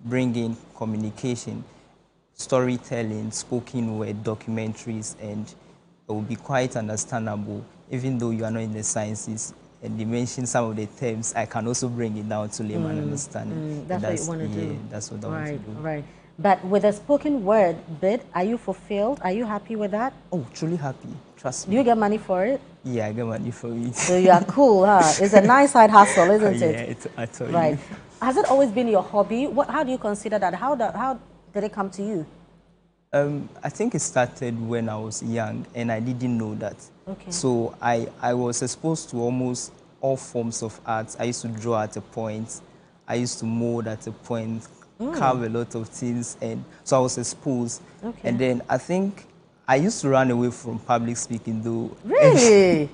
bring in communication, storytelling, spoken word, documentaries, and it will be quite understandable, even though you are not in the sciences. And you mentioned some of the terms, I can also bring it down to layman understanding. That's what you want to do. That's what I want to do. Right. But with the spoken word bit, are you fulfilled? Are you happy with that? Oh, truly happy. Trust me. Do you get money for it? Yeah, I get money for it. So you are cool, huh? It's a nice side hustle, isn't it? Yeah, I tell you. Right. Has it always been your hobby? How do you consider that? How did it come to you? I think it started when I was young and I didn't know that. Okay. So I was exposed to almost all forms of art. I used to draw at a point. I used to mold at a point, carve a lot of things. And so I was exposed. Okay. And then I think I used to run away from public speaking though. Really?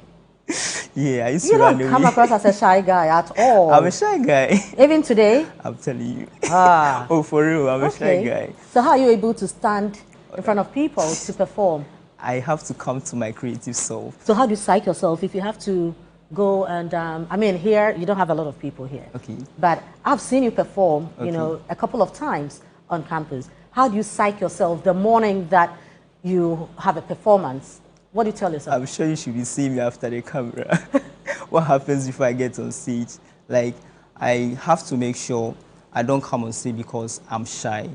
Yeah, I used You to run away. don't come across as a shy guy at all. I'm a shy guy. Even today? I'm telling you. Ah. Oh, for real, I'm a shy guy. So how are you able to stand in front of people to perform? I have to come to my creative self. So how do you psych yourself if you have to go and, here, you don't have a lot of people here. Okay. But I've seen you perform, a couple of times on campus. How do you psych yourself the morning that you have a performance? What do you tell yourself? I'm sure you should be seeing me after the camera. What happens if I get on stage? Like, I have to make sure I don't come on stage because I'm shy.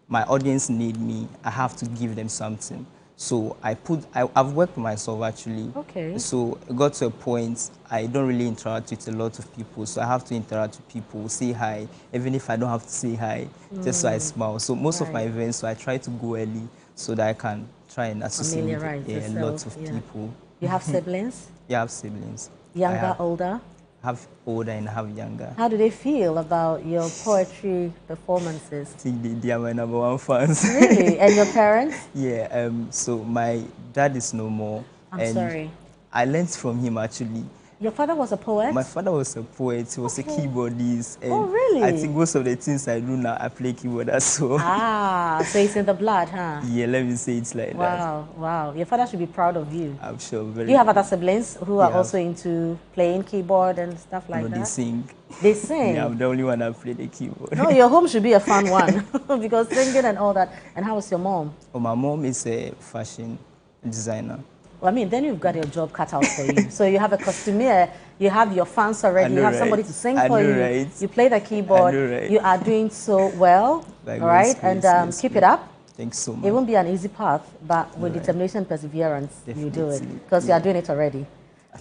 My audience need me. I have to give them something. So I've worked with myself actually. Okay. So it got to a point I don't really interact with a lot of people. So I have to interact with people, say hi, even if I don't have to say hi, just so I smile. So most of my events, so I try to go early so that I can try and associate with lots of people. You have siblings? Yeah, I have siblings. Younger, older? I have older and I have younger. How do they feel about your poetry performances? I think they are my #1 fans. Really? And your parents? Yeah, so my dad is no more. I'm sorry. I learned from him actually. Your father was a poet? My father was a poet. He was a keyboardist. And Oh, really? I think most of the things I do now, I play keyboard as well. Ah, so it's in the blood, huh? Yeah, let me say it like that. Wow, wow. Your father should be proud of you. I'm sure. Very Do you have other siblings who are Yeah. also into playing keyboard and stuff like No, that? they sing. They sing? Yeah, I'm the only one that play the keyboard. No, your home should be a fun one because singing and all that. And how is your mom? Oh, my mom is a fashion designer. Well, I mean, then you've got your job cut out for you. So you have a costumier, you have your fans already, I you know, have somebody right? to sing I for know, you. right? You play the keyboard. I know, right? You are doing so well, By all right? God's And grace, yes, keep please. it up. Thanks so much. It won't be an easy path, but with Right. determination and perseverance, you do it Definitely. because you are doing it already.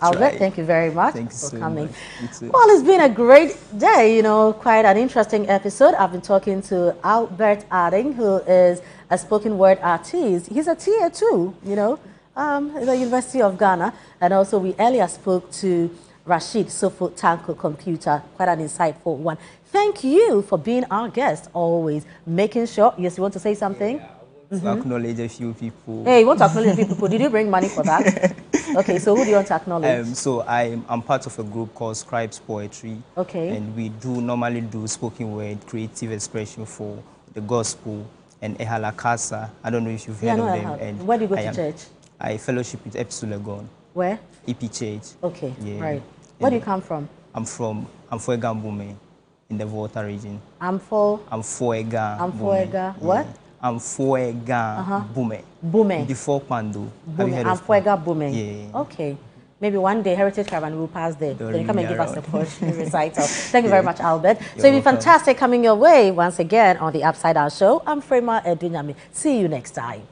Albert, tried. thank you very much Thank you for so coming. much. You too. Well, it's been a great day, you know, quite an interesting episode. I've been talking to Albert Ading, who is a spoken word artist. He's a TA too, you know, at the University of Ghana. And also we earlier spoke to Rashid Sofo Tanko Computer, quite an insightful one. Thank you for being our guest, always making sure. Yes, you want to say something? To acknowledge a few people. Hey, you want to acknowledge people? Did you bring money for that? Okay, so who do you want to acknowledge? So I'm part of a group called Scribes Poetry. Okay. And we normally do spoken word, creative expression for the gospel and Ehalakasa. I don't know if you've heard Yeah, no, of I them. have. And Where do you go I to church? I fellowship with Epsulegon, Where? EP Church. Okay, Yeah. right. Where do you come from? I'm from Amfoega in the Volta region. Amfo, Amfoega. what? Amfoega Bume. Bume. Before Pando. Have you Bume. heard of Amfuega Bume. Yeah. Okay. Maybe one day Heritage Caravan will pass there. Don't Then you come and ring give me us a around. poetry recital. Thank you very much, Albert. So it'll be welcome. fantastic coming your way once again on the Upside Down Show. I'm Frema Adunyame. See you next time.